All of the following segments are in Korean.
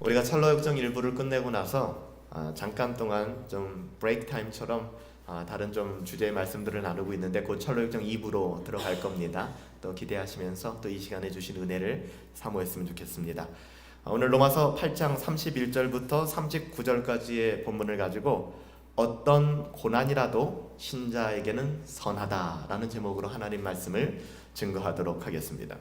우리가 찰로역정 일부를 끝내고 나서 잠깐 동안 좀 브레이크 타임처럼 다른 좀 주제의 말씀들을 나누고 있는데 곧 찰로역정 2부로 들어갈 겁니다. 또 기대하시면서 또 이 시간에 주신 은혜를 사모했으면 좋겠습니다. 오늘 로마서 8장 31절부터 39절까지의 본문을 가지고 어떤 고난이라도 신자에게는 선하다라는 제목으로 하나님 말씀을 증거하도록 하겠습니다.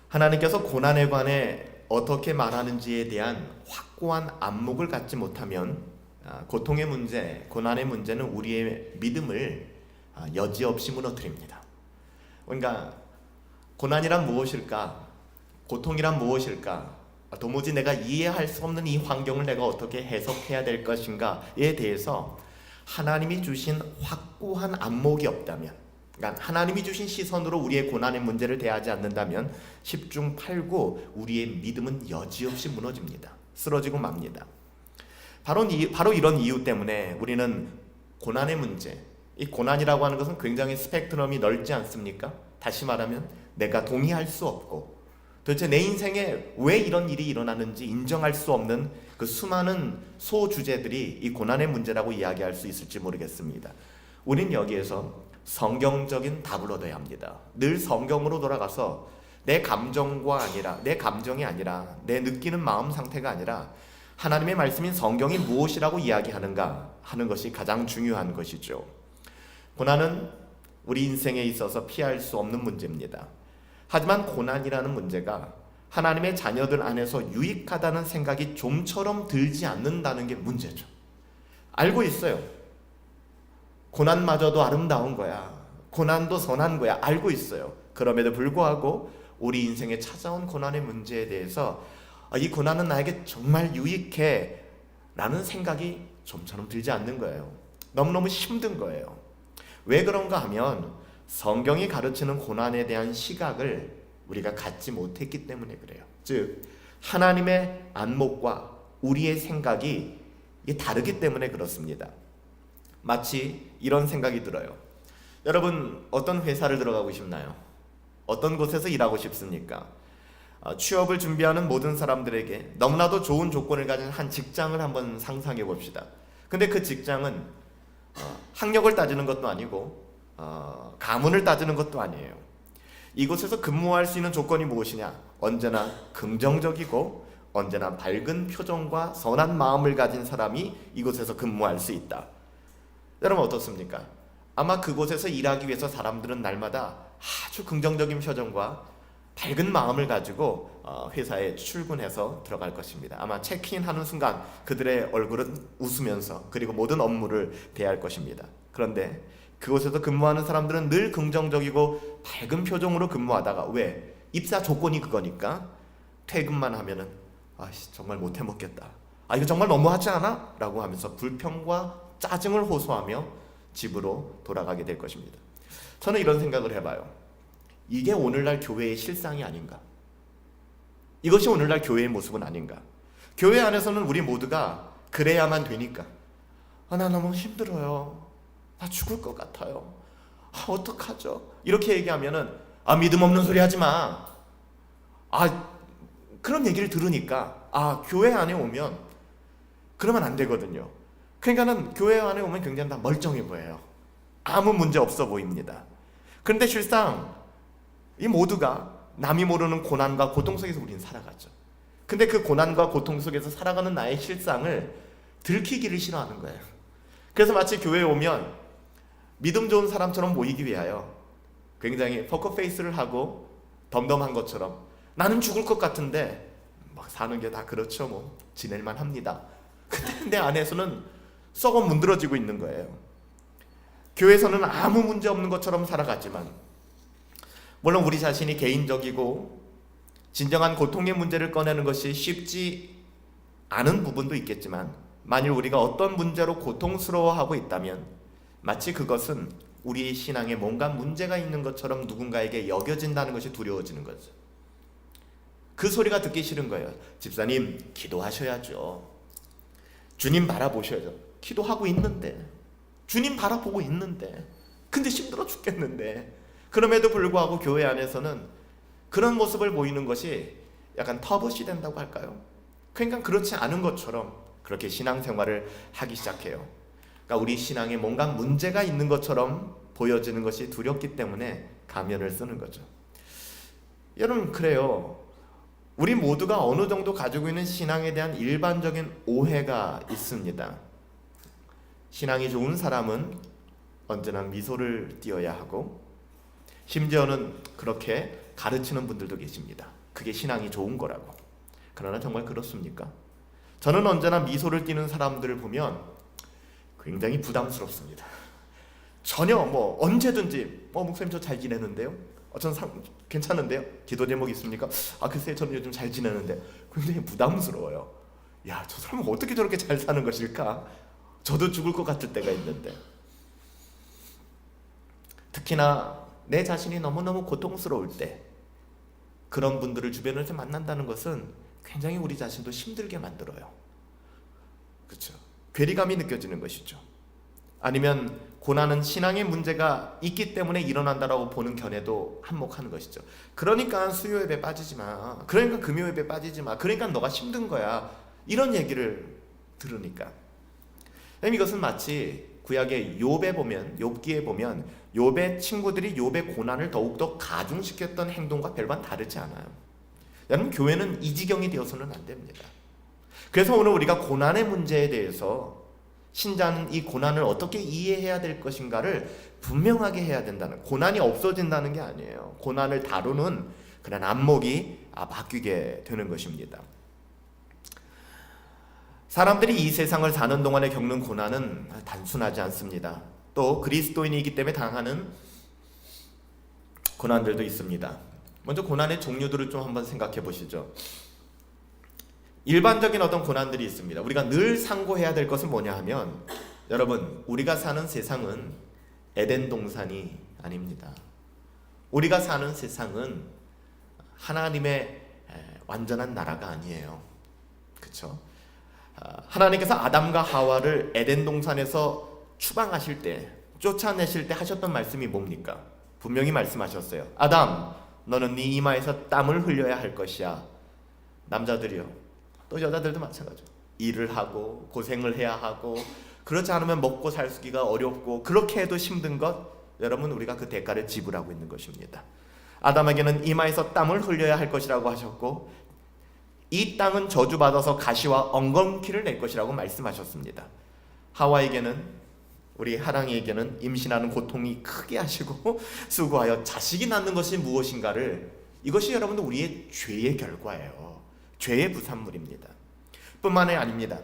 하나님께서 고난에 관해 어떻게 말하는지에 대한 확고한 안목을 갖지 못하면 고통의 문제, 고난의 문제는 우리의 믿음을 여지없이 무너뜨립니다. 그러니까 고난이란 무엇일까? 고통이란 무엇일까? 도무지 내가 이해할 수 없는 이 환경을 내가 어떻게 해석해야 될 것인가에 대해서 하나님이 주신 확고한 안목이 없다면, 그러니까 하나님이 주신 시선으로 우리의 고난의 문제를 대하지 않는다면 10중 8구 우리의 믿음은 여지없이 무너집니다. 쓰러지고 맙니다. 바로 이런 이유 때문에 우리는 고난의 문제, 이 고난이라고 하는 것은 굉장히 스펙트럼이 넓지 않습니까? 다시 말하면 내가 동의할 수 없고 도대체 내 인생에 왜 이런 일이 일어나는지 인정할 수 없는 그 수많은 소주제들이 이 고난의 문제라고 이야기할 수 있을지 모르겠습니다. 우린 여기에서 성경적인 답을 얻어야 합니다. 늘 성경으로 돌아가서 내 감정과 아니라, 내 감정이 아니라, 내 느끼는 마음 상태가 아니라 하나님의 말씀인 성경이 무엇이라고 이야기하는가 하는 것이 가장 중요한 것이죠. 고난은 우리 인생에 있어서 피할 수 없는 문제입니다. 하지만 고난이라는 문제가 하나님의 자녀들 안에서 유익하다는 생각이 좀처럼 들지 않는다는 게 문제죠. 알고 있어요. 고난마저도 아름다운 거야. 고난도 선한 거야. 알고 있어요. 그럼에도 불구하고 우리 인생에 찾아온 고난의 문제에 대해서 이 고난은 나에게 정말 유익해 라는 생각이 좀처럼 들지 않는 거예요. 너무너무 힘든 거예요. 왜 그런가 하면 성경이 가르치는 고난에 대한 시각을 우리가 갖지 못했기 때문에 그래요. 즉 하나님의 안목과 우리의 생각이 다르기 때문에 그렇습니다. 마치 이런 생각이 들어요. 여러분 어떤 회사를 들어가고 싶나요? 어떤 곳에서 일하고 싶습니까? 취업을 준비하는 모든 사람들에게 너무나도 좋은 조건을 가진 한 직장을 한번 상상해 봅시다. 근데 그 직장은 학력을 따지는 것도 아니고 가문을 따지는 것도 아니에요. 이곳에서 근무할 수 있는 조건이 무엇이냐? 언제나 긍정적이고 언제나 밝은 표정과 선한 마음을 가진 사람이 이곳에서 근무할 수 있다. 여러분 어떻습니까? 아마 그곳에서 일하기 위해서 사람들은 날마다 아주 긍정적인 표정과 밝은 마음을 가지고 회사에 출근해서 들어갈 것입니다. 아마 체크인하는 순간 그들의 얼굴은 웃으면서 그리고 모든 업무를 대할 것입니다. 그런데 그곳에서 근무하는 사람들은 늘 긍정적이고 밝은 표정으로 근무하다가 왜? 입사 조건이 그거니까 퇴근만 하면은 정말 못해 먹겠다. 이거 정말 너무하지 않아? 라고 하면서 불평과 짜증을 호소하며 집으로 돌아가게 될 것입니다. 저는 이런 생각을 해봐요. 이게 오늘날 교회의 실상이 아닌가? 이것이 오늘날 교회의 모습은 아닌가? 교회 안에서는 우리 모두가 그래야만 되니까 나 너무 힘들어요. 나 죽을 것 같아요. 어떡하죠? 이렇게 얘기하면은 믿음 없는 소리 하지 마. 그런 얘기를 들으니까 교회 안에 오면 그러면 안 되거든요. 그러니까는 교회 안에 오면 굉장히 다 멀쩡해 보여요. 아무 문제 없어 보입니다. 그런데 실상 이 모두가 남이 모르는 고난과 고통 속에서 우리는 살아가죠. 근데 그 고난과 고통 속에서 살아가는 나의 실상을 들키기를 싫어하는 거예요. 그래서 마치 교회에 오면 믿음 좋은 사람처럼 보이기 위하여 굉장히 포커페이스를 하고 덤덤한 것처럼 나는 죽을 것 같은데 막 사는 게 다 그렇죠. 뭐 지낼만 합니다. 근데 내 안에서는 썩어 문드러지고 있는 거예요. 교회에서는 아무 문제 없는 것처럼 살아가지만 물론 우리 자신이 개인적이고 진정한 고통의 문제를 꺼내는 것이 쉽지 않은 부분도 있겠지만 만일 우리가 어떤 문제로 고통스러워하고 있다면 마치 그것은 우리의 신앙에 뭔가 문제가 있는 것처럼 누군가에게 여겨진다는 것이 두려워지는 거죠. 그 소리가 듣기 싫은 거예요. 집사님 기도하셔야죠. 주님 바라보셔야죠. 기도하고 있는데, 주님 바라보고 있는데, 근데 힘들어 죽겠는데, 그럼에도 불구하고 교회 안에서는 그런 모습을 보이는 것이 약간 터부시 된다고 할까요? 그러니까 그렇지 않은 것처럼 그렇게 신앙생활을 하기 시작해요. 그러니까 우리 신앙에 뭔가 문제가 있는 것처럼 보여지는 것이 두렵기 때문에 가면을 쓰는 거죠. 여러분, 그래요. 우리 모두가 어느 정도 가지고 있는 신앙에 대한 일반적인 오해가 있습니다. 신앙이 좋은 사람은 언제나 미소를 띄어야 하고, 심지어는 그렇게 가르치는 분들도 계십니다. 그게 신앙이 좋은 거라고. 그러나 정말 그렇습니까? 저는 언제나 미소를 띠는 사람들을 보면 굉장히 부담스럽습니다. 전혀 언제든지 목사님 저 잘 지내는데요? 저는 괜찮은데요? 기도 제목 있습니까? 글쎄요, 저는 요즘 잘 지내는데. 굉장히 부담스러워요. 야, 저 사람은 어떻게 저렇게 잘 사는 것일까? 저도 죽을 것 같을 때가 있는데. 특히나 내 자신이 너무너무 고통스러울 때 그런 분들을 주변에서 만난다는 것은 굉장히 우리 자신도 힘들게 만들어요. 그렇죠? 괴리감이 느껴지는 것이죠. 아니면 고난은 신앙의 문제가 있기 때문에 일어난다라고 보는 견해도 한몫하는 것이죠. 그러니까 수요 예배 빠지지 마. 그러니까 금요 예배 빠지지 마. 그러니까 너가 힘든 거야. 이런 얘기를 들으니까. 이것은 마치 구약의 욥기에 보면 욥의 친구들이 욥의 고난을 더욱더 가중시켰던 행동과 별반 다르지 않아요. 여러분, 교회는 이 지경이 되어서는 안 됩니다. 그래서 오늘 우리가 고난의 문제에 대해서 신자는 이 고난을 어떻게 이해해야 될 것인가를 분명하게 해야 된다는, 고난이 없어진다는 게 아니에요. 고난을 다루는 그런 안목이 바뀌게 되는 것입니다. 사람들이 이 세상을 사는 동안에 겪는 고난은 단순하지 않습니다. 또 그리스도인이기 때문에 당하는 고난들도 있습니다. 먼저 고난의 종류들을 좀 한번 생각해 보시죠. 일반적인 어떤 고난들이 있습니다. 우리가 늘 상고해야 될 것은 뭐냐 하면, 여러분, 우리가 사는 세상은 에덴 동산이 아닙니다. 우리가 사는 세상은 하나님의 완전한 나라가 아니에요. 그렇죠? 하나님께서 아담과 하와를 에덴 동산에서 추방하실 때, 쫓아내실 때 하셨던 말씀이 뭡니까? 분명히 말씀하셨어요. 아담, 너는 네 이마에서 땀을 흘려야 할 것이야. 남자들이요, 또 여자들도 마찬가지죠. 일을 하고 고생을 해야 하고, 그렇지 않으면 먹고 살기가 어렵고, 그렇게 해도 힘든 것, 여러분, 우리가 그 대가를 지불하고 있는 것입니다. 아담에게는 이마에서 땀을 흘려야 할 것이라고 하셨고, 이 땅은 저주받아서 가시와 엉겅퀴를 낼 것이라고 말씀하셨습니다. 하와에게는, 우리 하랑이에게는 임신하는 고통이 크게 하시고 수고하여 자식이 낳는 것이 무엇인가를, 이것이 여러분들 우리의 죄의 결과예요. 죄의 부산물입니다. 뿐만이 아닙니다.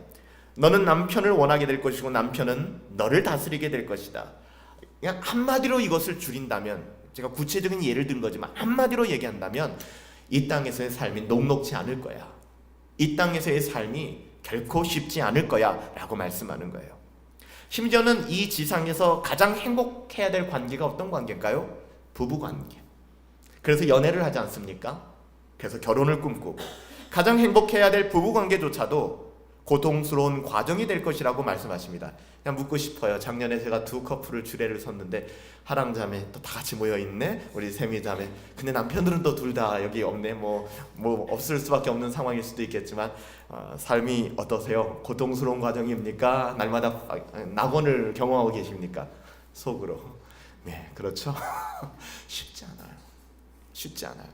너는 남편을 원하게 될 것이고 남편은 너를 다스리게 될 것이다. 그냥 한마디로 이것을 줄인다면, 제가 구체적인 예를 든 거지만 한마디로 얘기한다면, 이 땅에서의 삶이 녹록지 않을 거야. 이 땅에서의 삶이 결코 쉽지 않을 거야 라고 말씀하는 거예요. 심지어는 이 지상에서 가장 행복해야 될 관계가 어떤 관계일까요? 부부관계. 그래서 연애를 하지 않습니까? 그래서 결혼을 꿈꾸고, 가장 행복해야 될 부부관계조차도 고통스러운 과정이 될 것이라고 말씀하십니다. 그냥 묻고 싶어요. 작년에 제가 두 커플을 주례를 섰는데, 하랑자매 또 다 같이 모여있네, 우리 세미자매. 근데 남편들은 또 둘 다 여기 없네. 뭐 없을 수밖에 없는 상황일 수도 있겠지만, 삶이 어떠세요? 고통스러운 과정입니까? 날마다 낙원을 경험하고 계십니까? 속으로. 네, 그렇죠. 쉽지 않아요. 쉽지 않아요.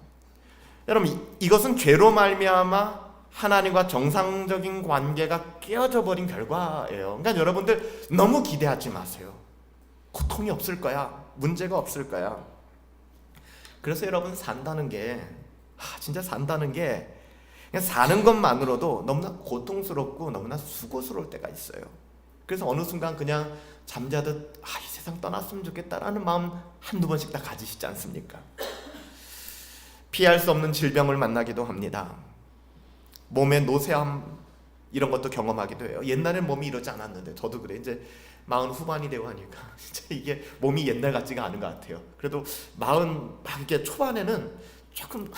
여러분, 이것은 죄로 말미암아 하나님과 정상적인 관계가 깨어져 버린 결과예요. 그러니까 여러분들 너무 기대하지 마세요. 고통이 없을 거야. 문제가 없을 거야. 그래서 여러분, 산다는 게, 진짜 산다는 게, 그냥 사는 것만으로도 너무나 고통스럽고 너무나 수고스러울 때가 있어요. 그래서 어느 순간 그냥 잠자듯 이 세상 떠났으면 좋겠다라는 마음 한두 번씩 다 가지시지 않습니까? 피할 수 없는 질병을 만나기도 합니다. 몸의 노쇠함, 이런 것도 경험하기도 해요. 옛날엔 몸이 이러지 않았는데, 저도 그래. 이제 40 후반이 되고 하니까 진짜 이게 몸이 옛날 같지가 않은 것 같아요. 그래도 40 막 이렇게 초반에는 조금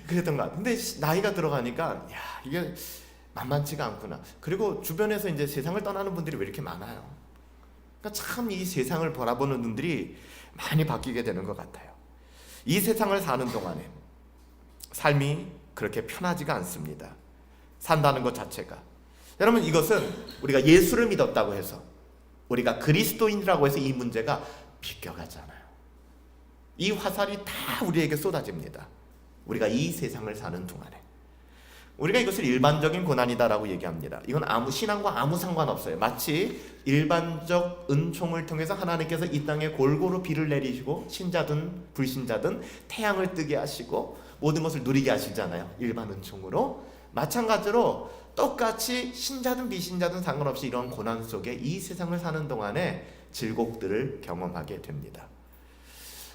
그랬던 것 같아요. 근데 나이가 들어가니까 이게 만만치가 않구나. 그리고 주변에서 이제 세상을 떠나는 분들이 왜 이렇게 많아요? 그러니까 참 이 세상을 바라보는 눈들이 많이 바뀌게 되는 것 같아요. 이 세상을 사는 동안에 삶이 그렇게 편하지가 않습니다. 산다는 것 자체가. 여러분, 이것은 우리가 예수를 믿었다고 해서, 우리가 그리스도인이라고 해서 이 문제가 비껴가잖아요. 이 화살이 다 우리에게 쏟아집니다. 우리가 이 세상을 사는 동안에 우리가 이것을 일반적인 고난이다라고 얘기합니다. 이건 신앙과 아무 상관없어요. 마치 일반적 은총을 통해서 하나님께서 이 땅에 골고루 비를 내리시고 신자든 불신자든 태양을 뜨게 하시고 모든 것을 누리게 하시잖아요. 일반 은총으로. 마찬가지로 똑같이 신자든 비신자든 상관없이 이런 고난 속에 이 세상을 사는 동안에 질곡들을 경험하게 됩니다.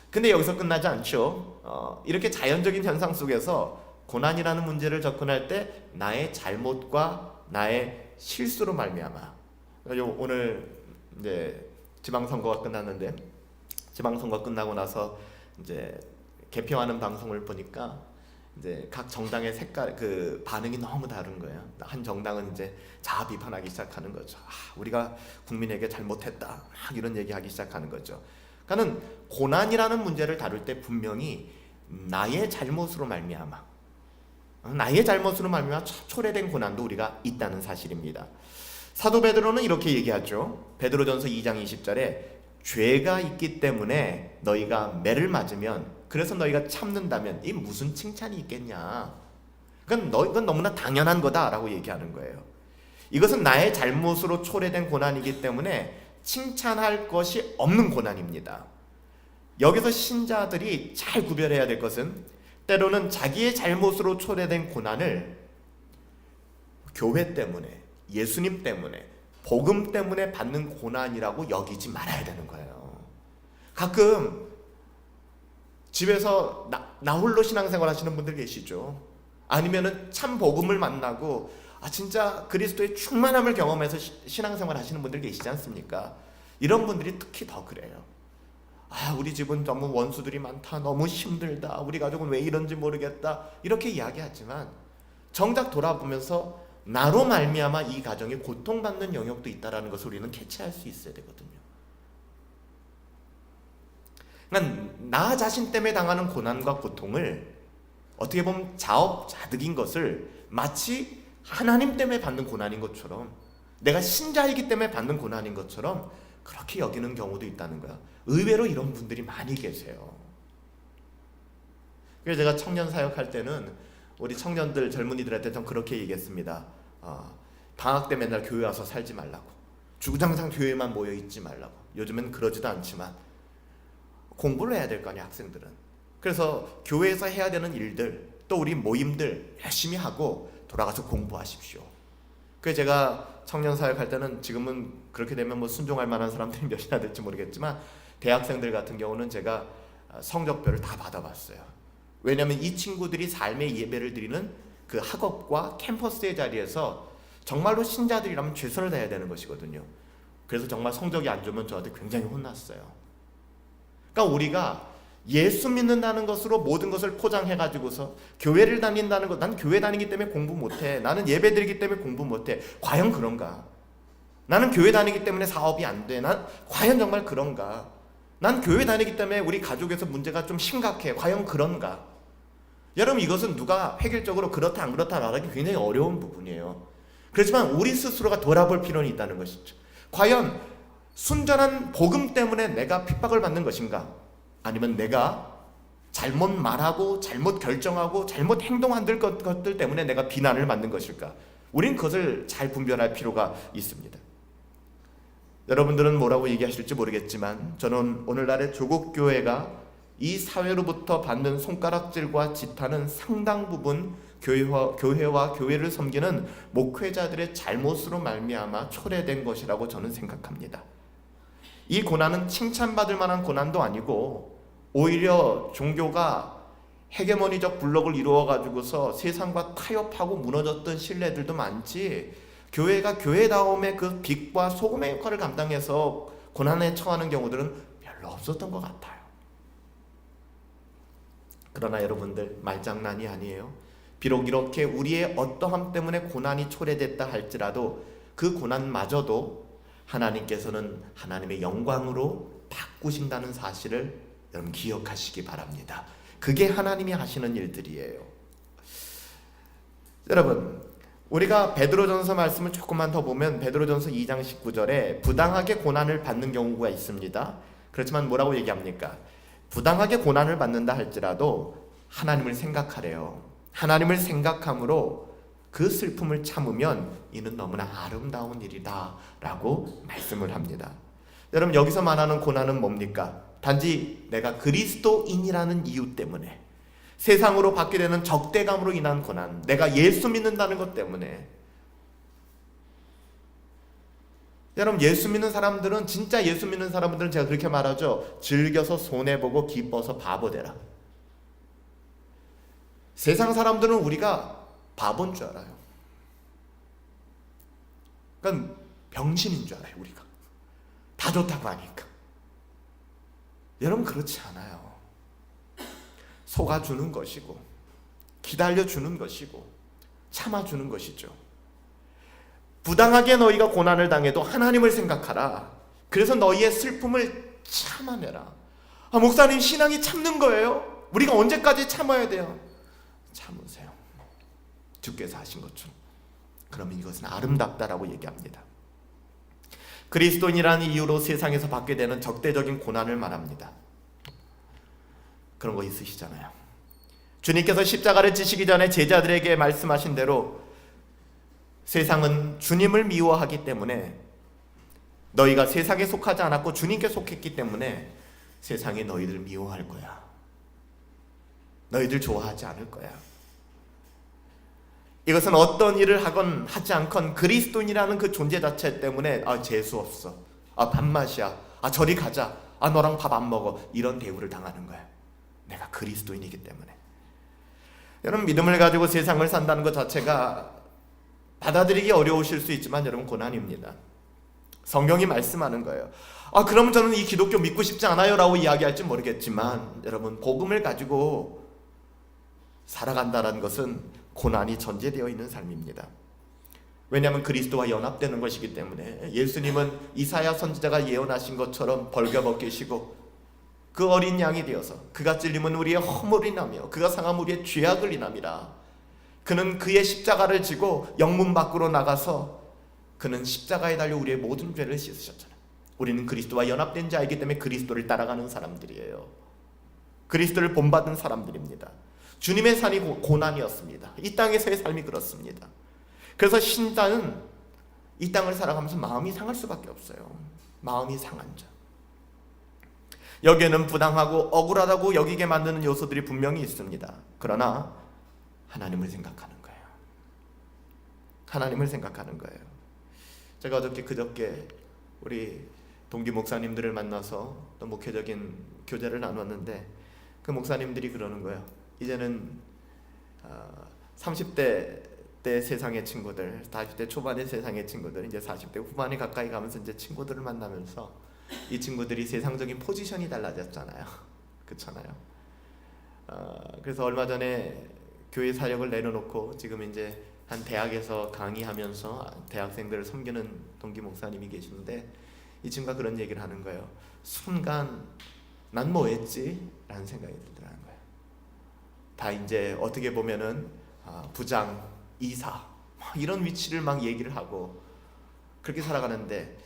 근데 여기서 끝나지 않죠. 이렇게 자연적인 현상 속에서 고난이라는 문제를 접근할 때 나의 잘못과 나의 실수로 말미암아, 오늘 이제 지방선거가 끝났는데, 지방선거 끝나고 나서 이제 개표하는 방송을 보니까 이제 각 정당의 색깔, 그 반응이 너무 다른 거예요. 한 정당은 이제 자아 비판하기 시작하는 거죠. 우리가 국민에게 잘못했다, 막 이런 얘기하기 시작하는 거죠. 그러니까는 고난이라는 문제를 다룰 때 분명히 나의 잘못으로 말미암아, 초래된 고난도 우리가 있다는 사실입니다. 사도 베드로는 이렇게 얘기하죠. 베드로전서 2장 20절에 죄가 있기 때문에 너희가 매를 맞으면, 그래서 너희가 참는다면 이 무슨 칭찬이 있겠냐, 이건 너무나 당연한 거다라고 얘기하는 거예요. 이것은 나의 잘못으로 초래된 고난이기 때문에 칭찬할 것이 없는 고난입니다. 여기서 신자들이 잘 구별해야 될 것은, 때로는 자기의 잘못으로 초래된 고난을 교회 때문에, 예수님 때문에, 복음 때문에 받는 고난이라고 여기지 말아야 되는 거예요. 가끔 집에서 나 홀로 신앙생활 하시는 분들 계시죠. 아니면은 참 복음을 만나고 진짜 그리스도의 충만함을 경험해서 신앙생활 하시는 분들 계시지 않습니까? 이런 분들이 특히 더 그래요. 우리 집은 너무 원수들이 많다, 너무 힘들다, 우리 가족은 왜 이런지 모르겠다, 이렇게 이야기하지만 정작 돌아보면서 나로 말미암아 이 가정이 고통받는 영역도 있다는 것을 우리는 캐치할 수 있어야 되거든요. 그러니까 나 자신 때문에 당하는 고난과 고통을 어떻게 보면 자업자득인 것을 마치 하나님 때문에 받는 고난인 것처럼, 내가 신자이기 때문에 받는 고난인 것처럼 그렇게 여기는 경우도 있다는 거야. 의외로 이런 분들이 많이 계세요. 그래서 제가 청년 사역할 때는 우리 청년들, 젊은이들한테 좀 그렇게 얘기했습니다. 방학 때 맨날 교회 와서 살지 말라고, 주구장창 교회만 모여 있지 말라고. 요즘엔 그러지도 않지만 공부를 해야 될 거 아니야, 학생들은. 그래서 교회에서 해야 되는 일들, 또 우리 모임들 열심히 하고 돌아가서 공부하십시오. 그래서 제가 청년 사역할 때는, 지금은 그렇게 되면 뭐 순종할 만한 사람들이 몇이나 될지 모르겠지만, 대학생들 같은 경우는 제가 성적표를 다 받아봤어요. 왜냐하면 이 친구들이 삶의 예배를 드리는 그 학업과 캠퍼스의 자리에서 정말로 신자들이라면 최선을 다해야 되는 것이거든요. 그래서 정말 성적이 안 좋으면 저한테 굉장히 혼났어요. 그러니까 우리가 예수 믿는다는 것으로 모든 것을 포장해가지고서 교회를 다닌다는 것, 난 교회 다니기 때문에 공부 못해, 나는 예배 드리기 때문에 공부 못해, 과연 그런가? 나는 교회 다니기 때문에 사업이 안 돼, 난 과연 정말 그런가? 난 교회 다니기 때문에 우리 가족에서 문제가 좀 심각해, 과연 그런가? 여러분, 이것은 누가 획일적으로 그렇다 안 그렇다 말하기 굉장히 어려운 부분이에요. 그렇지만 우리 스스로가 돌아볼 필요는 있다는 것이죠. 과연 순전한 복음 때문에 내가 핍박을 받는 것인가? 아니면 내가 잘못 말하고 잘못 결정하고 잘못 행동한 것들 때문에 내가 비난을 받는 것일까? 우린 그것을 잘 분별할 필요가 있습니다. 여러분들은 뭐라고 얘기하실지 모르겠지만, 저는 오늘날의 조국 교회가 이 사회로부터 받는 손가락질과 지탄은 상당 부분 교회와 교회를 섬기는 목회자들의 잘못으로 말미암아 초래된 것이라고 저는 생각합니다. 이 고난은 칭찬받을 만한 고난도 아니고, 오히려 종교가 헤게모니적 블록을 이루어가지고서 세상과 타협하고 무너졌던 신뢰들도 많지, 교회가 교회다움의 그 빛과 소금의 역할을 감당해서 고난에 처하는 경우들은 별로 없었던 것 같아요. 그러나 여러분들, 말장난이 아니에요. 비록 이렇게 우리의 어떠함 때문에 고난이 초래됐다 할지라도 그 고난마저도 하나님께서는 하나님의 영광으로 바꾸신다는 사실을 여러분 기억하시기 바랍니다. 그게 하나님이 하시는 일들이에요. 여러분, 우리가 베드로전서 말씀을 조금만 더 보면 베드로전서 2장 19절에 부당하게 고난을 받는 경우가 있습니다. 그렇지만 뭐라고 얘기합니까? 부당하게 고난을 받는다 할지라도 하나님을 생각하래요. 하나님을 생각함으로 그 슬픔을 참으면 이는 너무나 아름다운 일이다 라고 말씀을 합니다. 여러분, 여기서 말하는 고난은 뭡니까? 단지 내가 그리스도인이라는 이유 때문에, 세상으로 받게 되는 적대감으로 인한 고난, 내가 예수 믿는다는 것 때문에. 여러분, 예수 믿는 사람들은, 진짜 예수 믿는 사람들은 제가 그렇게 말하죠. 즐겨서 손해보고 기뻐서 바보 되라. 세상 사람들은 우리가 바보인 줄 알아요. 그러니까 병신인 줄 알아요. 우리가 다 좋다고 하니까. 여러분, 그렇지 않아요. 속아주는 것이고 기다려주는 것이고 참아주는 것이죠. 부당하게 너희가 고난을 당해도 하나님을 생각하라. 그래서 너희의 슬픔을 참아내라. 목사님, 신앙이 참는 거예요? 우리가 언제까지 참아야 돼요? 참으세요. 주께서 하신 것처럼. 그러면 이것은 아름답다라고 얘기합니다. 그리스도인이라는 이유로 세상에서 받게 되는 적대적인 고난을 말합니다. 그런 거 있으시잖아요. 주님께서 십자가를 지시기 전에 제자들에게 말씀하신 대로 세상은 주님을 미워하기 때문에, 너희가 세상에 속하지 않았고 주님께 속했기 때문에 세상이 너희들 미워할 거야. 너희들 좋아하지 않을 거야. 이것은 어떤 일을 하건 하지 않건 그리스도인이라는 그 존재 자체 때문에 재수 없어, 밥맛이야, 저리 가자, 너랑 밥 안 먹어, 이런 대우를 당하는 거야. 내가 그리스도인이기 때문에. 여러분, 믿음을 가지고 세상을 산다는 것 자체가 받아들이기 어려우실 수 있지만 여러분, 고난입니다. 성경이 말씀하는 거예요. 그러면 저는 이 기독교 믿고 싶지 않아요 라고 이야기할지 모르겠지만, 여러분, 복음을 가지고 살아간다는 것은 고난이 전제되어 있는 삶입니다. 왜냐하면 그리스도와 연합되는 것이기 때문에. 예수님은 이사야 선지자가 예언하신 것처럼 벌겨벗기시고 그 어린 양이 되어서 그가 찔림은 우리의 허물을 인하며 그가 상함 우리의 죄악을 인함이라. 그는 그의 십자가를 지고 영문 밖으로 나가서 그는 십자가에 달려 우리의 모든 죄를 씻으셨잖아요. 우리는 그리스도와 연합된 자이기 때문에 그리스도를 따라가는 사람들이에요. 그리스도를 본받은 사람들입니다. 주님의 삶이 고난이었습니다. 이 땅에서의 삶이 그렇습니다. 그래서 신자는 이 땅을 살아가면서 마음이 상할 수밖에 없어요. 마음이 상한 자. 여기에는 부당하고 억울하다고 여기게 만드는 요소들이 분명히 있습니다. 그러나 하나님을 생각하는 거예요. 하나님을 생각하는 거예요. 제가 그저께 우리 동기 목사님들을 만나서 또 목회적인 교제를 나눴는데, 그 목사님들이 그러는 거예요. 이제는 30대 때 세상의 친구들, 40대 초반의 세상의 친구들, 이제 40대 후반에 가까이 가면서 이제 친구들을 만나면서 이 친구들이 세상적인 포지션이 달라졌잖아요. 그렇잖아요. 그래서 얼마 전에 교회 사역을 내려놓고 지금 이제 한 대학에서 강의하면서 대학생들을 섬기는 동기 목사님이 계시는데, 이 친구가 그런 얘기를 하는 거예요. 순간 난 뭐 했지? 라는 생각이 들더라는 거예요. 다 이제 어떻게 보면은 부장, 이사 이런 위치를 막 얘기를 하고 그렇게 살아가는데,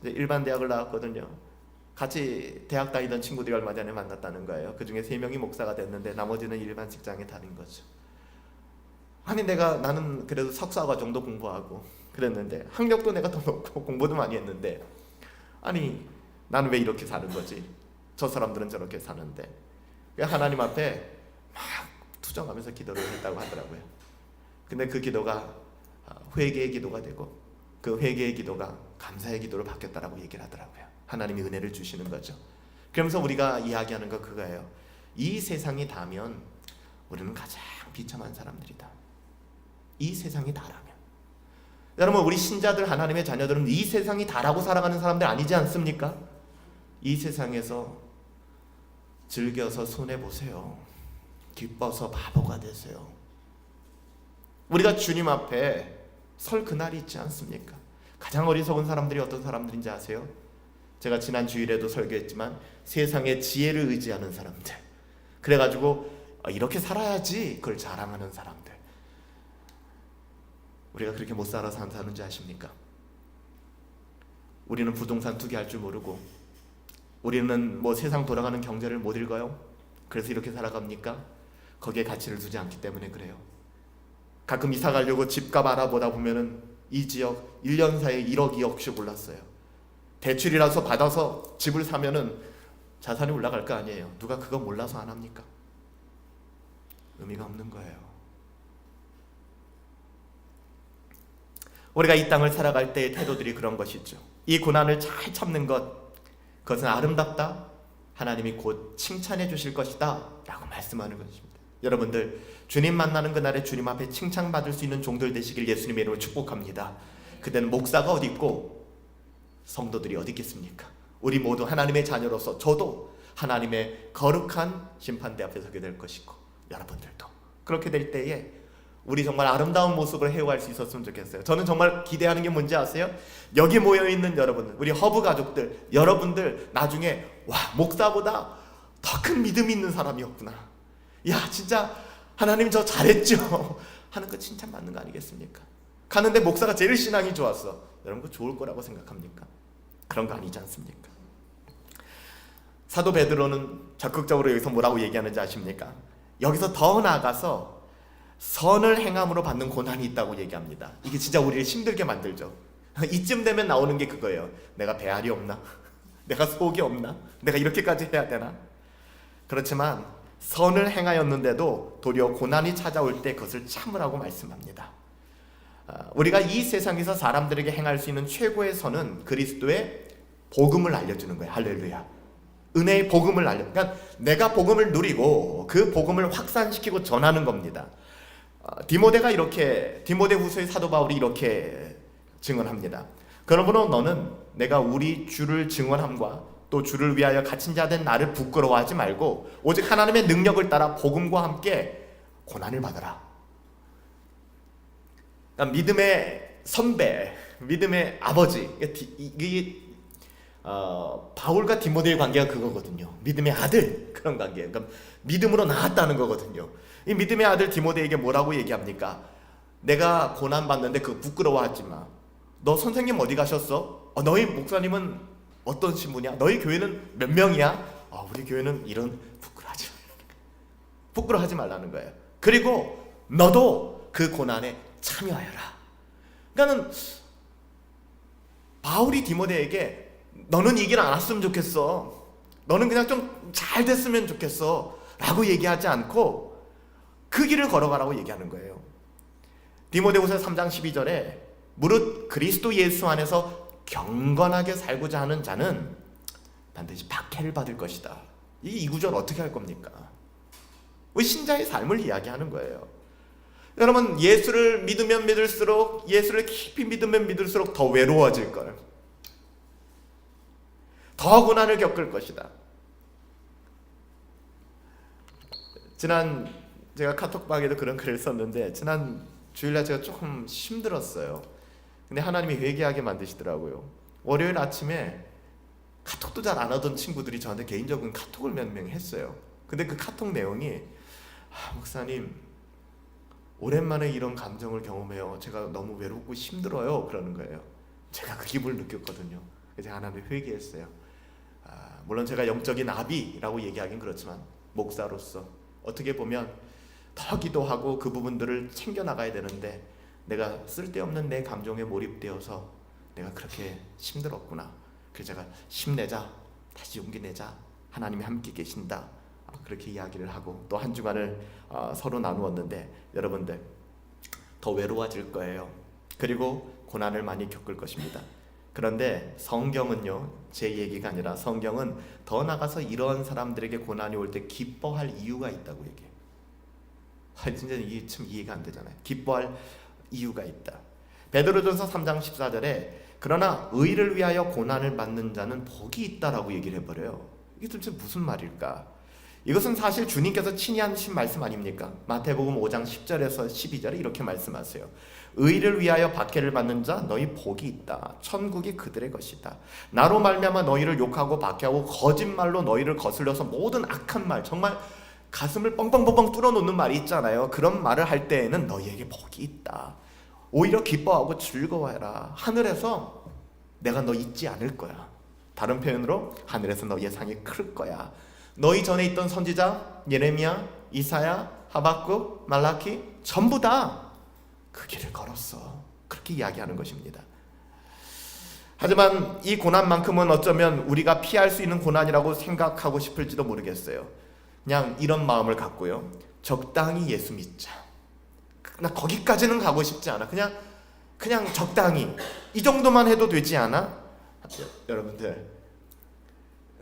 일반 대학을 나왔거든요. 같이 대학 다니던 친구들이 얼마 전에 만났다는 거예요. 그 중에 3명이 목사가 됐는데 나머지는 일반 직장에 다닌 거죠. 나는 그래도 석사과 정도 공부하고 그랬는데, 학력도 내가 더 높고 공부도 많이 했는데, 나는 왜 이렇게 사는 거지? 저 사람들은 저렇게 사는데. 하나님 앞에 막 투정하면서 기도를 했다고 하더라고요. 근데 그 기도가 회개의 기도가 되고 그 회개의 기도가 감사의 기도로 바뀌었다라고 얘기를 하더라고요. 하나님이 은혜를 주시는 거죠. 그러면서 우리가 이야기하는 거 그거예요. 이 세상이 다면 우리는 가장 비참한 사람들이다. 이 세상이 다라면. 여러분, 우리 신자들, 하나님의 자녀들은 이 세상이 다라고 살아가는 사람들 아니지 않습니까? 이 세상에서 즐겨서 손해보세요. 기뻐서 바보가 되세요. 우리가 주님 앞에 설 그날이 있지 않습니까? 가장 어리석은 사람들이 어떤 사람들인지 아세요? 제가 지난 주일에도 설교했지만 세상의 지혜를 의지하는 사람들, 그래가지고 이렇게 살아야지 그걸 자랑하는 사람들. 우리가 그렇게 못 살아서 안 사는지 아십니까? 우리는 부동산 투기할 줄 모르고, 우리는 뭐 세상 돌아가는 경제를 못 읽어요. 그래서 이렇게 살아갑니까? 거기에 가치를 두지 않기 때문에 그래요. 가끔 이사 가려고 집값 알아보다 보면은 이 지역 1년 사이에 1억 2억씩 올랐어요. 대출이라서 받아서 집을 사면은 자산이 올라갈 거 아니에요. 누가 그거 몰라서 안 합니까? 의미가 없는 거예요. 우리가 이 땅을 살아갈 때의 태도들이 그런 것이죠. 이 고난을 잘 참는 것, 그것은 아름답다. 하나님이 곧 칭찬해 주실 것이다 라고 말씀하는 것입니다. 여러분들, 주님 만나는 그날에 주님 앞에 칭찬받을 수 있는 종들 되시길 예수님의 이름으로 축복합니다. 그때는 목사가 어디 있고 성도들이 어디 있겠습니까? 우리 모두 하나님의 자녀로서 저도 하나님의 거룩한 심판대 앞에 서게 될 것이고, 여러분들도 그렇게 될 때에 우리 정말 아름다운 모습을 회복할 수 있었으면 좋겠어요. 저는 정말 기대하는 게 뭔지 아세요? 여기 모여있는 여러분들, 우리 허브 가족들, 여러분들 나중에 와, 목사보다 더 큰 믿음이 있는 사람이었구나, 야 진짜 하나님 저 잘했죠 하는 거 칭찬받는 거 아니겠습니까? 가는데 목사가 제일 신앙이 좋았어. 여러분 그거 좋을 거라고 생각합니까? 그런 거 아니지 않습니까? 사도 베드로는 적극적으로 여기서 뭐라고 얘기하는지 아십니까? 여기서 더 나아가서 선을 행함으로 받는 고난이 있다고 얘기합니다. 이게 진짜 우리를 힘들게 만들죠. 이쯤 되면 나오는 게 그거예요. 내가 배알이 없나? 내가 속이 없나? 내가 이렇게까지 해야 되나? 그렇지만 선을 행하였는데도 도리어 고난이 찾아올 때 그것을 참으라고 말씀합니다. 우리가 이 세상에서 사람들에게 행할 수 있는 최고의 선은 그리스도의 복음을 알려주는 거예요. 할렐루야. 은혜의 복음을 그러니까 내가 복음을 누리고 그 복음을 확산시키고 전하는 겁니다. 디모데 후서의 사도 바울이 이렇게 증언합니다. 그러므로 너는 내가 우리 주를 증언함과 또 주를 위하여 갇힌 자 된 나를 부끄러워하지 말고 오직 하나님의 능력을 따라 복음과 함께 고난을 받아라. 그러니까 믿음의 선배, 믿음의 아버지, 바울과 디모데의 관계가 그거거든요. 믿음의 아들, 그런 관계예요. 그러니까 믿음으로 나았다는 거거든요. 이 믿음의 아들 디모데에게 뭐라고 얘기합니까? 내가 고난 받는데 그거 부끄러워하지 마. 너 선생님 어디 가셨어? 너희 목사님은 어떤 신분이야? 너희 교회는 몇 명이야? 우리 교회는 이런. 부끄러워하지 말라는 거예요. 그리고 너도 그 고난에 참여하여라. 그러니까는 바울이 디모데에게 너는 이 길 안 왔으면 좋겠어, 너는 그냥 좀 잘 됐으면 좋겠어 라고 얘기하지 않고 그 길을 걸어가라고 얘기하는 거예요. 디모데후서 3장 12절에 무릇 그리스도 예수 안에서 경건하게 살고자 하는 자는 반드시 박해를 받을 것이다. 이 구절 어떻게 할 겁니까? 우리 신자의 삶을 이야기하는 거예요. 여러분, 예수를 믿으면 믿을수록, 예수를 깊이 믿으면 믿을수록 더 외로워질 걸, 더 고난을 겪을 것이다. 지난 제가 카톡방에도 그런 글을 썼는데, 지난 주일날 제가 조금 힘들었어요. 근데 하나님이 회개하게 만드시더라고요. 월요일 아침에 카톡도 잘 안 하던 친구들이 저한테 개인적인 카톡을 몇 명 했어요. 근데 그 카톡 내용이 목사님 오랜만에 이런 감정을 경험해요. 제가 너무 외롭고 힘들어요. 그러는 거예요. 제가 그 기분을 느꼈거든요. 제가 하나님을 회개했어요. 물론 제가 영적인 아비라고 얘기하긴 그렇지만 목사로서 어떻게 보면 더 기도하고 그 부분들을 챙겨나가야 되는데 내가 쓸데없는 내 감정에 몰입되어서 내가 그렇게 힘들었구나. 그래서 제가 힘내자, 다시 용기 내자, 하나님이 함께 계신다, 그렇게 이야기를 하고 또 한 주간을 서로 나누었는데, 여러분들 더 외로워질 거예요. 그리고 고난을 많이 겪을 것입니다. 그런데 성경은요, 제 얘기가 아니라 성경은 더 나가서 이런 사람들에게 고난이 올 때 기뻐할 이유가 있다고 얘기해요. 진짜 이게 참 이해가 안 되잖아요. 기뻐할 이유가 있다. 베드로전서 3장 14절에 그러나 의를 위하여 고난을 받는 자는 복이 있다라고 얘기를 해버려요. 이게 도대체 무슨 말일까? 이것은 사실 주님께서 친히 하신 말씀 아닙니까? 마태복음 5장 10절에서 12절에 이렇게 말씀하세요. 의를 위하여 박해를 받는 자 너희 복이 있다. 천국이 그들의 것이다. 나로 말미암아 너희를 욕하고 박해하고 거짓말로 너희를 거슬려서 모든 악한 말, 정말 가슴을 뻥뻥뻥뻥 뚫어놓는 말이 있잖아요. 그런 말을 할 때에는 너희에게 복이 있다. 오히려 기뻐하고 즐거워해라. 하늘에서 내가 너 잊지 않을 거야. 다른 표현으로 하늘에서 너의 상이 클 거야. 너희 전에 있던 선지자 예레미야, 이사야, 하박국, 말라키 전부 다 그 길을 걸었어. 그렇게 이야기하는 것입니다. 하지만 이 고난만큼은 어쩌면 우리가 피할 수 있는 고난이라고 생각하고 싶을지도 모르겠어요. 그냥 이런 마음을 갖고요, 적당히 예수 믿자. 나 거기까지는 가고 싶지 않아. 그냥 적당히 이 정도만 해도 되지 않아? 여러분들,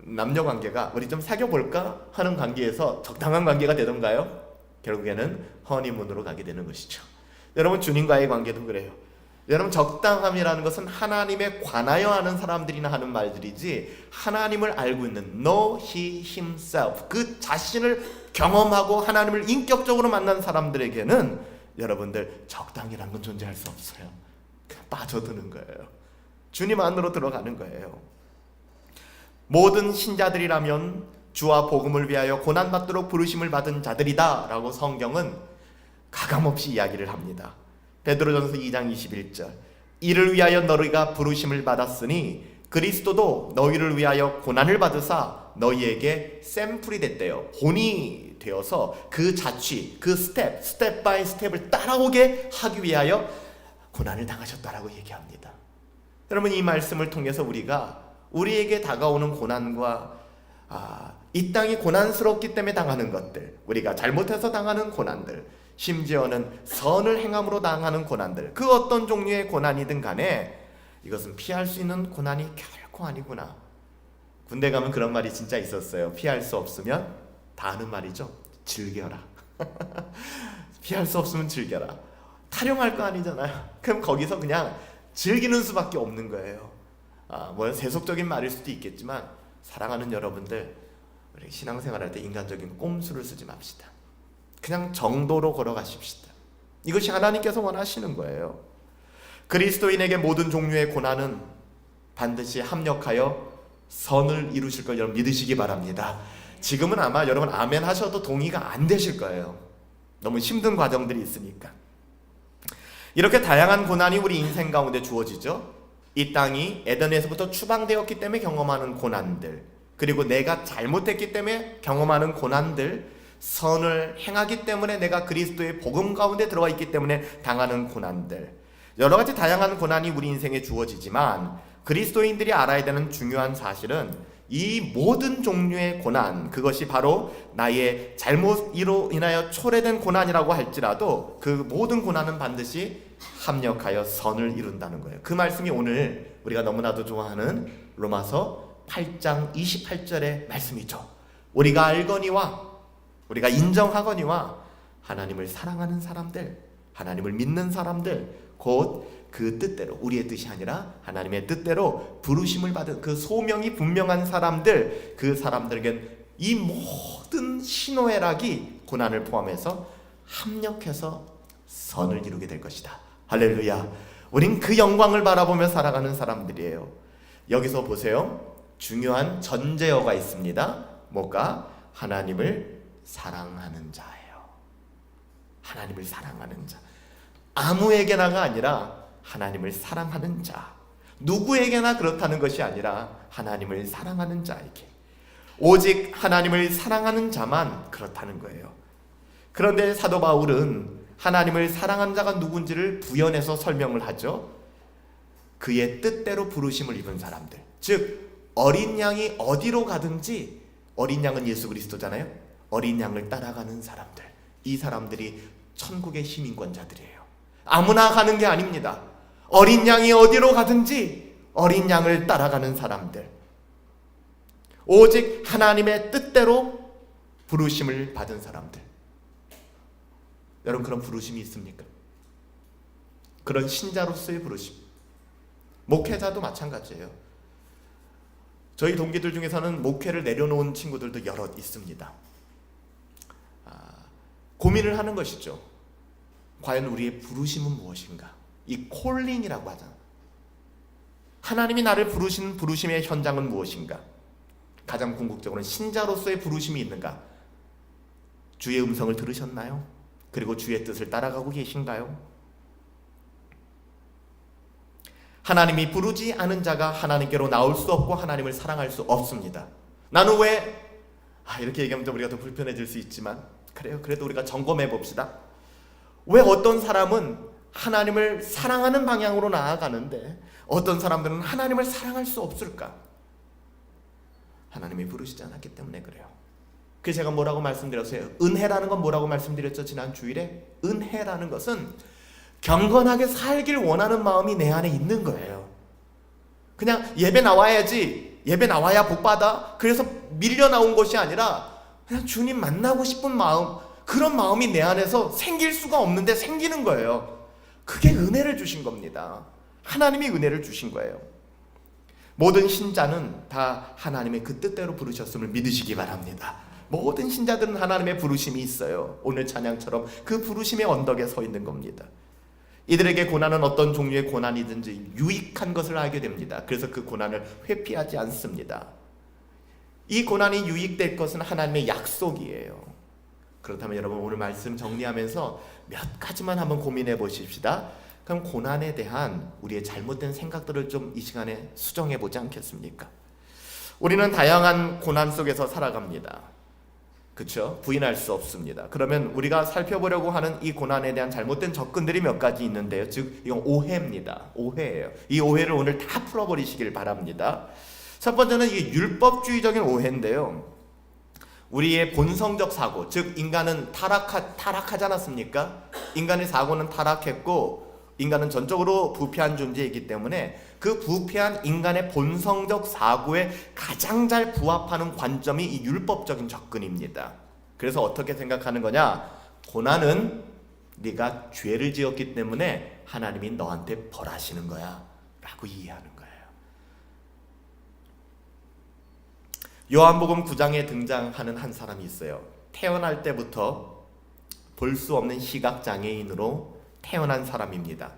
남녀 관계가 우리 좀 사귀어 볼까 하는 관계에서 적당한 관계가 되던가요? 결국에는 허니문으로 가게 되는 것이죠. 여러분, 주님과의 관계도 그래요. 여러분, 적당함이라는 것은 하나님에 관하여 하는 사람들이나 하는 말들이지, 하나님을 알고 있는 know he himself, 그 자신을 경험하고 하나님을 인격적으로 만난 사람들에게는 여러분들, 적당이라는 건 존재할 수 없어요. 그냥 빠져드는 거예요. 주님 안으로 들어가는 거예요. 모든 신자들이라면 주와 복음을 위하여 고난받도록 부르심을 받은 자들이다 라고 성경은 가감없이 이야기를 합니다. 베드로전서 2장 21절, 이를 위하여 너희가 부르심을 받았으니 그리스도도 너희를 위하여 고난을 받으사 너희에게 샘플이 됐대요. 본이 되어서 그 자취, 그 스텝 바이 스텝을 따라오게 하기 위하여 고난을 당하셨다라고 얘기합니다. 여러분, 이 말씀을 통해서 우리에게 다가오는 고난과 이 땅이 고난스럽기 때문에 당하는 것들, 우리가 잘못해서 당하는 고난들, 심지어는 선을 행함으로 당하는 고난들, 그 어떤 종류의 고난이든 간에 이것은 피할 수 있는 고난이 결코 아니구나. 군대 가면 그런 말이 진짜 있었어요. 피할 수 없으면 다 아는 말이죠. 즐겨라. 피할 수 없으면 즐겨라. 타령할 거 아니잖아요. 그럼 거기서 그냥 즐기는 수밖에 없는 거예요. 뭐 세속적인 말일 수도 있겠지만, 사랑하는 여러분들, 우리 신앙생활할 때 인간적인 꼼수를 쓰지 맙시다. 그냥 정도로 걸어가십시다. 이것이 하나님께서 원하시는 거예요. 그리스도인에게 모든 종류의 고난은 반드시 합력하여 선을 이루실 걸 여러분 믿으시기 바랍니다. 지금은 아마 여러분 아멘 하셔도 동의가 안 되실 거예요. 너무 힘든 과정들이 있으니까. 이렇게 다양한 고난이 우리 인생 가운데 주어지죠. 이 땅이 에덴에서부터 추방되었기 때문에 경험하는 고난들, 그리고 내가 잘못했기 때문에 경험하는 고난들, 선을 행하기 때문에 내가 그리스도의 복음 가운데 들어와 있기 때문에 당하는 고난들, 여러 가지 다양한 고난이 우리 인생에 주어지지만, 그리스도인들이 알아야 되는 중요한 사실은 이 모든 종류의 고난, 그것이 바로 나의 잘못으로 인하여 초래된 고난이라고 할지라도 그 모든 고난은 반드시 합력하여 선을 이룬다는 거예요. 그 말씀이 오늘 우리가 너무나도 좋아하는 로마서 8장 28절의 말씀이죠. 우리가 알거니와 우리가 인정하거니와 하나님을 사랑하는 사람들, 하나님을 믿는 사람들, 곧 그 뜻대로, 우리의 뜻이 아니라 하나님의 뜻대로 부르심을 받은 그 소명이 분명한 사람들, 그 사람들에겐 이 모든 희노애락이 고난을 포함해서 합력해서 선을 이루게 될 것이다. 할렐루야. 우린 그 영광을 바라보며 살아가는 사람들이에요. 여기서 보세요. 중요한 전제어가 있습니다. 뭐가? 하나님을 사랑하는 자예요. 하나님을 사랑하는 자. 아무에게나가 아니라 하나님을 사랑하는 자. 누구에게나 그렇다는 것이 아니라 하나님을 사랑하는 자에게, 오직 하나님을 사랑하는 자만 그렇다는 거예요. 그런데 사도 바울은 하나님을 사랑하는 자가 누군지를 부연해서 설명을 하죠. 그의 뜻대로 부르심을 입은 사람들, 즉 어린 양이 어디로 가든지, 어린 양은 예수 그리스도잖아요. 어린 양을 따라가는 사람들, 이 사람들이 천국의 시민권자들이에요. 아무나 가는 게 아닙니다. 어린 양이 어디로 가든지 어린 양을 따라가는 사람들, 오직 하나님의 뜻대로 부르심을 받은 사람들. 여러분, 그런 부르심이 있습니까? 그런 신자로서의 부르심. 목회자도 마찬가지예요. 저희 동기들 중에서는 목회를 내려놓은 친구들도 여럿 있습니다. 고민을 하는 것이죠. 과연 우리의 부르심은 무엇인가? 이 콜링이라고 하잖아. 하나님이 나를 부르신 부르심의 현장은 무엇인가? 가장 궁극적으로는 신자로서의 부르심이 있는가? 주의 음성을 들으셨나요? 그리고 주의 뜻을 따라가고 계신가요? 하나님이 부르지 않은 자가 하나님께로 나올 수 없고 하나님을 사랑할 수 없습니다. 나는 왜 이렇게 얘기하면 좀 우리가 더 불편해질 수 있지만 그래요. 그래도 우리가 점검해 봅시다. 왜 어떤 사람은 하나님을 사랑하는 방향으로 나아가는데 어떤 사람들은 하나님을 사랑할 수 없을까? 하나님이 부르시지 않았기 때문에 그래요. 그래서 제가 뭐라고 말씀드렸어요? 은혜라는 건 뭐라고 말씀드렸죠? 지난 주일에 은혜라는 것은 경건하게 살길 원하는 마음이 내 안에 있는 거예요. 그냥 예배 나와야지, 예배 나와야 복 받아, 그래서 밀려 나온 것이 아니라 그냥 주님 만나고 싶은 마음, 그런 마음이 내 안에서 생길 수가 없는데 생기는 거예요. 그게 은혜를 주신 겁니다. 하나님이 은혜를 주신 거예요. 모든 신자는 다 하나님의 그 뜻대로 부르셨음을 믿으시기 바랍니다. 모든 신자들은 하나님의 부르심이 있어요. 오늘 찬양처럼 그 부르심의 언덕에 서 있는 겁니다. 이들에게 고난은 어떤 종류의 고난이든지 유익한 것을 알게 됩니다. 그래서 그 고난을 회피하지 않습니다. 이 고난이 유익될 것은 하나님의 약속이에요. 그렇다면 여러분 오늘 말씀 정리하면서 몇 가지만 한번 고민해 보십시다. 그럼 고난에 대한 우리의 잘못된 생각들을 좀 이 시간에 수정해 보지 않겠습니까? 우리는 다양한 고난 속에서 살아갑니다. 그렇죠? 부인할 수 없습니다. 그러면 우리가 살펴보려고 하는 이 고난에 대한 잘못된 접근들이 몇 가지 있는데요. 즉 이건 오해입니다. 오해예요. 이 오해를 오늘 다 풀어버리시길 바랍니다. 첫 번째는 이게 율법주의적인 오해인데요. 우리의 본성적 사고, 즉 인간은 타락하지 않았습니까? 인간의 사고는 타락했고 인간은 전적으로 부패한 존재이기 때문에 그 부패한 인간의 본성적 사고에 가장 잘 부합하는 관점이 이 율법적인 접근입니다. 그래서 어떻게 생각하는 거냐? 고난은 네가 죄를 지었기 때문에 하나님이 너한테 벌하시는 거야 라고 이해하는 거예요. 요한복음 9장에 등장하는 한 사람이 있어요. 태어날 때부터 볼 수 없는 시각장애인으로 태어난 사람입니다.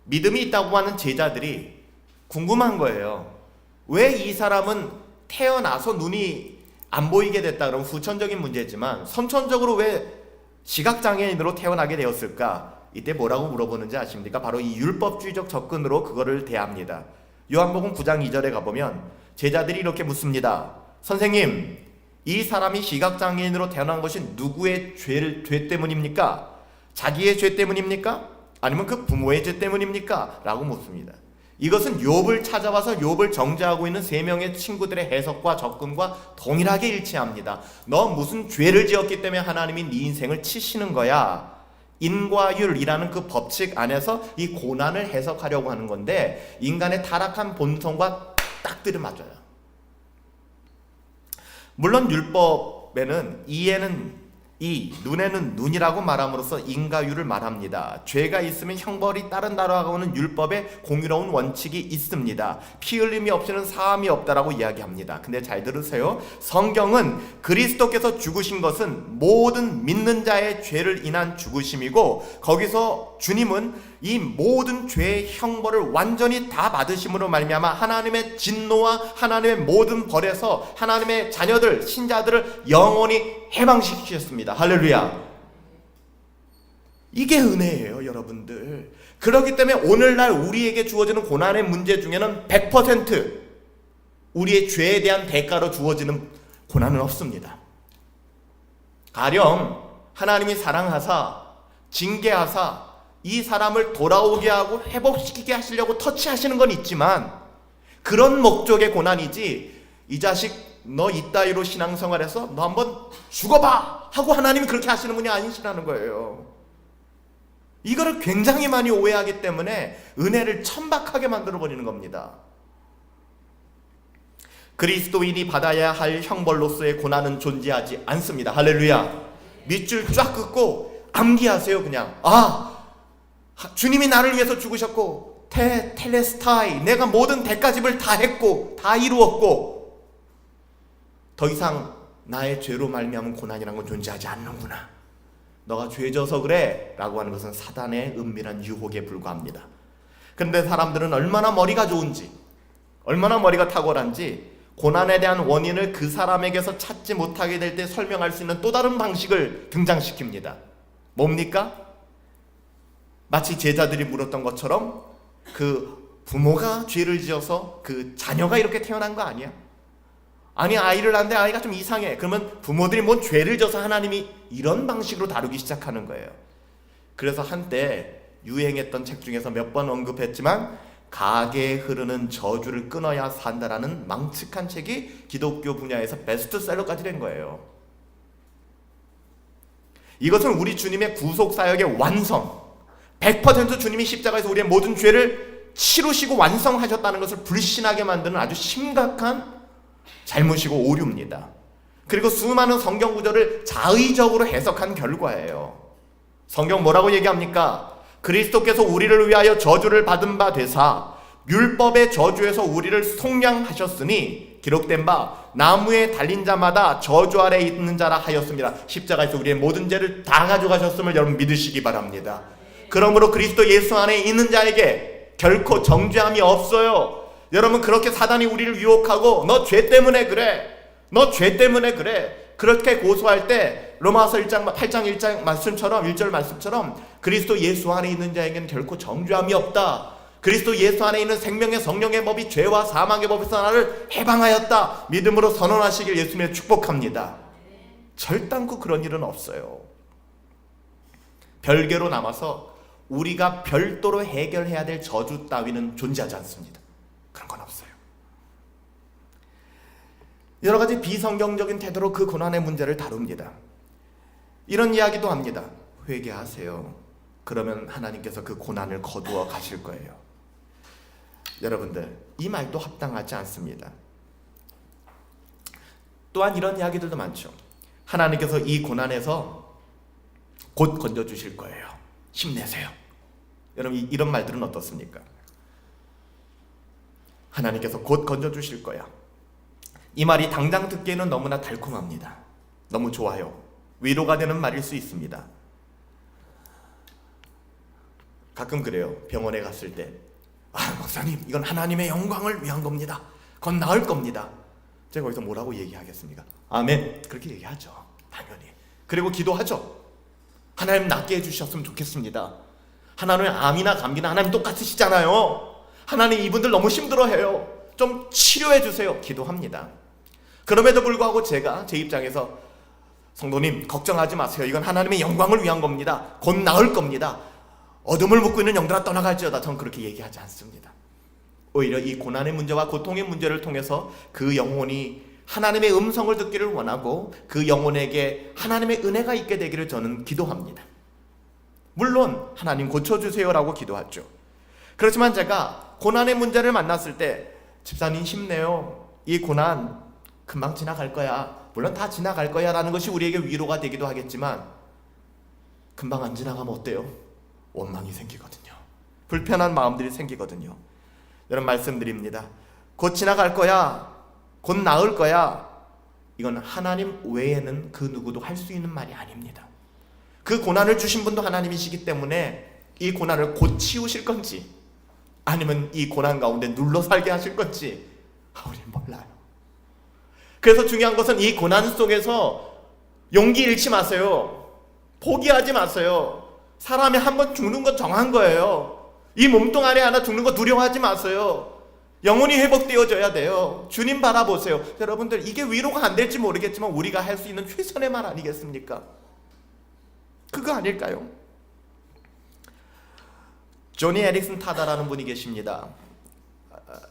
믿음이 있다고 하는 제자들이 궁금한 거예요. 왜 이 사람은 태어나서 눈이 안 보이게 됐다 그러면 후천적인 문제지만 선천적으로 왜 시각장애인으로 태어나게 되었을까? 이때 뭐라고 물어보는지 아십니까? 바로 이 율법주의적 접근으로 그거를 대합니다. 요한복음 9장 2절에 가보면 제자들이 이렇게 묻습니다. 선생님, 이 사람이 시각장애인으로 태어난 것이 누구의 죄 때문입니까? 자기의 죄 때문입니까? 아니면 그 부모의 죄 때문입니까? 라고 묻습니다. 이것은 욥을 찾아와서 욥을 정죄하고 있는 세 명의 친구들의 해석과 접근과 동일하게 일치합니다. 너 무슨 죄를 지었기 때문에 하나님이 네 인생을 치시는 거야. 인과율이라는 그 법칙 안에서 이 고난을 해석하려고 하는 건데 인간의 타락한 본성과 딱 들어맞아요. 물론 율법에는 이에는 이, 눈에는 눈이라고 말함으로써 인과율을 말합니다. 죄가 있으면 형벌이 따른다라고 하는 율법의 공유로운 원칙이 있습니다. 피 흘림이 없이는 사함이 없다라고 이야기합니다. 근데 잘 들으세요. 성경은 그리스도께서 죽으신 것은 모든 믿는 자의 죄를 인한 죽으심이고 거기서 주님은 이 모든 죄의 형벌을 완전히 다 받으심으로 말미암아 하나님의 진노와 하나님의 모든 벌에서 하나님의 자녀들, 신자들을 영원히 해방시키셨습니다. 할렐루야. 이게 은혜예요, 여러분들. 그렇기 때문에 오늘날 우리에게 주어지는 고난의 문제 중에는 100% 우리의 죄에 대한 대가로 주어지는 고난은 없습니다. 가령 하나님이 사랑하사 징계하사 이 사람을 돌아오게 하고 회복시키게 하시려고 터치하시는 건 있지만 그런 목적의 고난이지 이 자식 너 이따위로 신앙생활해서 너 한번 죽어봐 하고 하나님이 그렇게 하시는 분이 아니시라는 거예요. 이거를 굉장히 많이 오해하기 때문에 은혜를 천박하게 만들어버리는 겁니다. 그리스도인이 받아야 할 형벌로서의 고난은 존재하지 않습니다. 할렐루야. 밑줄 쫙 긋고 암기하세요. 그냥 주님이 나를 위해서 죽으셨고 텔레스타이 내가 모든 대가집을 다 했고 다 이루었고 더 이상 나의 죄로 말미암은 고난이라는 건 존재하지 않는구나. 너가 죄져서 그래 라고 하는 것은 사단의 은밀한 유혹에 불과합니다. 그런데 사람들은 얼마나 머리가 좋은지 얼마나 머리가 탁월한지 고난에 대한 원인을 그 사람에게서 찾지 못하게 될 때 설명할 수 있는 또 다른 방식을 등장시킵니다. 뭡니까? 마치 제자들이 물었던 것처럼 그 부모가 죄를 지어서 그 자녀가 이렇게 태어난 거 아니야? 아니, 아이를 낳는데 아이가 좀 이상해. 그러면 부모들이 뭔 죄를 져서 하나님이 이런 방식으로 다루기 시작하는 거예요. 그래서 한때 유행했던 책 중에서 몇 번 언급했지만 가게에 흐르는 저주를 끊어야 산다라는 망측한 책이 기독교 분야에서 베스트셀러까지 된 거예요. 이것은 우리 주님의 구속사역의 완성, 100% 주님이 십자가에서 우리의 모든 죄를 치루시고 완성하셨다는 것을 불신하게 만드는 아주 심각한 잘못이고 오류입니다. 그리고 수많은 성경 구절을 자의적으로 해석한 결과예요. 성경 뭐라고 얘기합니까? 그리스도께서 우리를 위하여 저주를 받은 바 되사 율법의 저주에서 우리를 속량하셨으니 기록된 바 나무에 달린 자마다 저주 아래 있는 자라 하였습니다. 십자가에서 우리의 모든 죄를 다 가져가셨음을 여러분 믿으시기 바랍니다. 그러므로 그리스도 예수 안에 있는 자에게 결코 정죄함이 없어요. 여러분, 그렇게 사단이 우리를 유혹하고 너 죄 때문에 그래, 너 죄 때문에 그래, 그렇게 고소할 때 로마서 8장 1장 말씀처럼 1절 말씀처럼 그리스도 예수 안에 있는 자에게는 결코 정죄함이 없다. 그리스도 예수 안에 있는 생명의 성령의 법이 죄와 사망의 법에서 나를 해방하였다. 믿음으로 선언하시길 예수님을 축복합니다. 절단코 그런 일은 없어요. 별개로 남아서 우리가 별도로 해결해야 될 저주 따위는 존재하지 않습니다. 그런 건 없어요. 여러 가지 비성경적인 태도로 그 고난의 문제를 다룹니다. 이런 이야기도 합니다. 회개하세요. 그러면 하나님께서 그 고난을 거두어 가실 거예요. 여러분들, 이 말도 합당하지 않습니다. 또한 이런 이야기들도 많죠. 하나님께서 이 고난에서 곧 건져주실 거예요. 힘내세요. 여러분, 이런 말들은 어떻습니까? 하나님께서 곧 건져주실 거야. 이 말이 당장 듣기에는 너무나 달콤합니다. 너무 좋아요. 위로가 되는 말일 수 있습니다. 가끔 그래요. 병원에 갔을 때, 목사님, 이건 하나님의 영광을 위한 겁니다. 곧 나을 겁니다. 제가 거기서 뭐라고 얘기하겠습니까? 아멘. 그렇게 얘기하죠. 당연히. 그리고 기도하죠. 하나님 낫게 해주셨으면 좋겠습니다. 하나님 암이나 감기나 하나님 똑같으시잖아요. 하나님 이분들 너무 힘들어해요. 좀 치료해 주세요. 기도합니다. 그럼에도 불구하고 제가 제 입장에서 성도님 걱정하지 마세요. 이건 하나님의 영광을 위한 겁니다. 곧 나을 겁니다. 어둠을 묻고 있는 영들아 떠나갈지어다. 전 그렇게 얘기하지 않습니다. 오히려 이 고난의 문제와 고통의 문제를 통해서 그 영혼이 하나님의 음성을 듣기를 원하고 그 영혼에게 하나님의 은혜가 있게 되기를 저는 기도합니다. 물론 하나님 고쳐주세요라고 기도하죠. 그렇지만 제가 고난의 문제를 만났을 때 집사님 힘내요. 이 고난 금방 지나갈 거야. 물론 다 지나갈 거야 라는 것이 우리에게 위로가 되기도 하겠지만 금방 안 지나가면 어때요? 원망이 생기거든요. 불편한 마음들이 생기거든요. 여러분, 말씀드립니다. 곧 지나갈 거야. 곧 나을 거야. 이건 하나님 외에는 그 누구도 할 수 있는 말이 아닙니다. 그 고난을 주신 분도 하나님이시기 때문에 이 고난을 곧 치우실 건지 아니면 이 고난 가운데 눌러 살게 하실 건지 우리는 몰라요. 그래서 중요한 것은 이 고난 속에서 용기 잃지 마세요. 포기하지 마세요. 사람이 한 번 죽는 건 정한 거예요. 이 몸뚱 아래 하나 죽는 거 두려워하지 마세요. 영혼이 회복되어져야 돼요. 주님 바라보세요. 여러분들, 이게 위로가 안 될지 모르겠지만 우리가 할 수 있는 최선의 말 아니겠습니까? 그거 아닐까요? 조니 에릭슨 타다라는 분이 계십니다.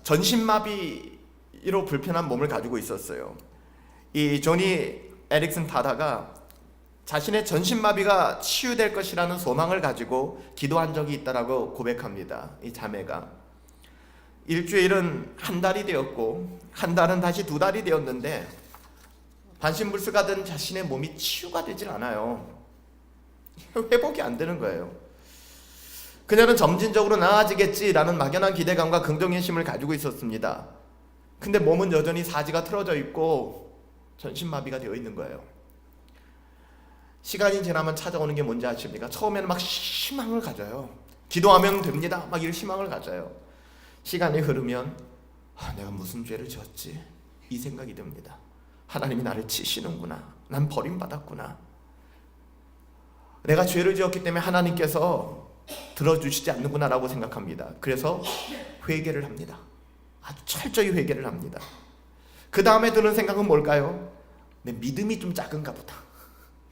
전신마비로 불편한 몸을 가지고 있었어요. 이 조니 에릭슨 타다가 자신의 전신마비가 치유될 것이라는 소망을 가지고 기도한 적이 있다라고 고백합니다. 이 자매가 일주일은 한 달이 되었고 한 달은 다시 두 달이 되었는데 반신불수가 된 자신의 몸이 치유가 되질 않아요. 회복이 안 되는 거예요. 그녀는 점진적으로 나아지겠지라는 막연한 기대감과 긍정의심을 가지고 있었습니다. 근데 몸은 여전히 사지가 틀어져 있고 전신마비가 되어 있는 거예요. 시간이 지나면 찾아오는 게 뭔지 아십니까? 처음에는 막 희망을 가져요. 기도하면 됩니다. 막 이런 희망을 가져요. 시간이 흐르면 내가 무슨 죄를 지었지? 이 생각이 듭니다. 하나님이 나를 치시는구나. 난 버림받았구나. 내가 죄를 지었기 때문에 하나님께서 들어주시지 않는구나 라고 생각합니다. 그래서 회개를 합니다. 아주 철저히 회개를 합니다. 그 다음에 드는 생각은 뭘까요? 내 믿음이 좀 작은가 보다.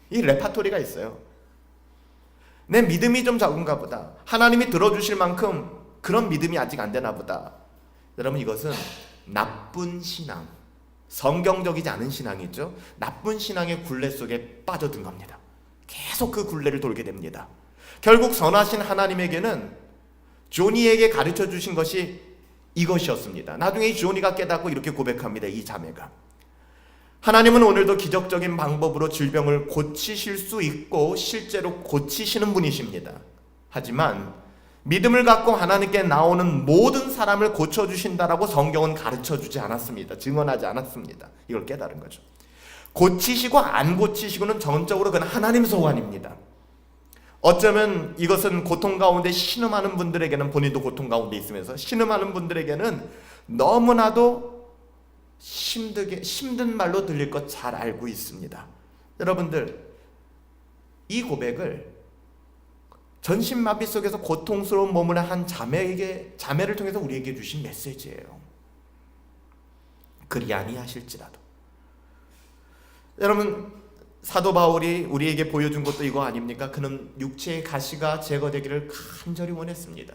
이 레파토리가 있어요. 내 믿음이 좀 작은가 보다. 하나님이 들어주실 만큼 그런 믿음이 아직 안 되나 보다. 여러분, 이것은 나쁜 신앙, 성경적이지 않은 신앙이죠. 나쁜 신앙의 굴레 속에 빠져든 겁니다. 계속 그 굴레를 돌게 됩니다. 결국 선하신 하나님에게는 조니에게 가르쳐 주신 것이 이것이었습니다. 나중에 이 조니가 깨닫고 이렇게 고백합니다. 이 자매가, 하나님은 오늘도 기적적인 방법으로 질병을 고치실 수 있고 실제로 고치시는 분이십니다. 하지만 믿음을 갖고 하나님께 나오는 모든 사람을 고쳐주신다라고 성경은 가르쳐주지 않았습니다. 증언하지 않았습니다. 이걸 깨달은 거죠. 고치시고 안 고치시고는 전적으로 그건 하나님 소관입니다. 어쩌면 이것은 고통 가운데 신음하는 분들에게는, 본인도 고통 가운데 있으면서 신음하는 분들에게는 너무나도 힘든 말로 들릴 것 잘 알고 있습니다. 여러분들, 이 고백을 전신마비 속에서 고통스러운 몸을 한 자매를 통해서 우리에게 주신 메시지예요. 그리 아니하실지라도. 여러분, 사도 바울이 우리에게 보여준 것도 이거 아닙니까? 그는 육체의 가시가 제거되기를 간절히 원했습니다.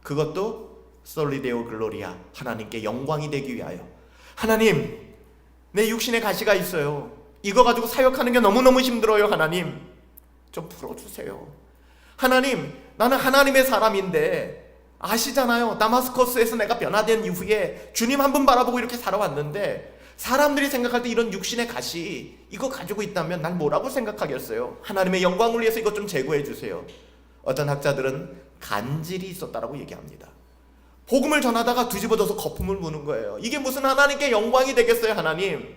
그것도 솔리데오 글로리아, 하나님께 영광이 되기 위하여. 하나님, 내 육신에 가시가 있어요. 이거 가지고 사역하는 게 너무너무 힘들어요. 하나님, 좀 풀어주세요. 하나님, 나는 하나님의 사람인데 아시잖아요. 다마스커스에서 내가 변화된 이후에 주님 한 분 바라보고 이렇게 살아왔는데 사람들이 생각할 때 이런 육신의 가시 이거 가지고 있다면 날 뭐라고 생각하겠어요? 하나님의 영광을 위해서 이것 좀 제거해 주세요. 어떤 학자들은 간질이 있었다라고 얘기합니다. 복음을 전하다가 뒤집어져서 거품을 무는 거예요. 이게 무슨 하나님께 영광이 되겠어요? 하나님,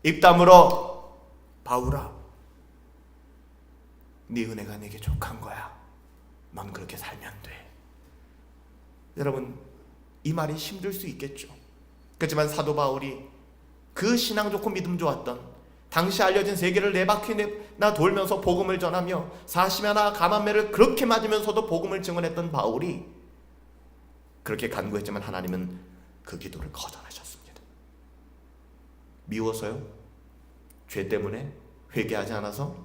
입 다물어. 바울아, 네 은혜가 내게 족한 거야. 넌 그렇게 살면 돼. 여러분, 이 말이 힘들 수 있겠죠. 그렇지만 사도 바울이 그 신앙 좋고 믿음 좋았던, 당시 알려진 세계를 네 바퀴나 돌면서 복음을 전하며 사시마나 가만매를 그렇게 맞으면서도 복음을 증언했던 바울이 그렇게 간구했지만 하나님은 그 기도를 거절하셨습니다. 미워서요? 죄 때문에? 회개하지 않아서?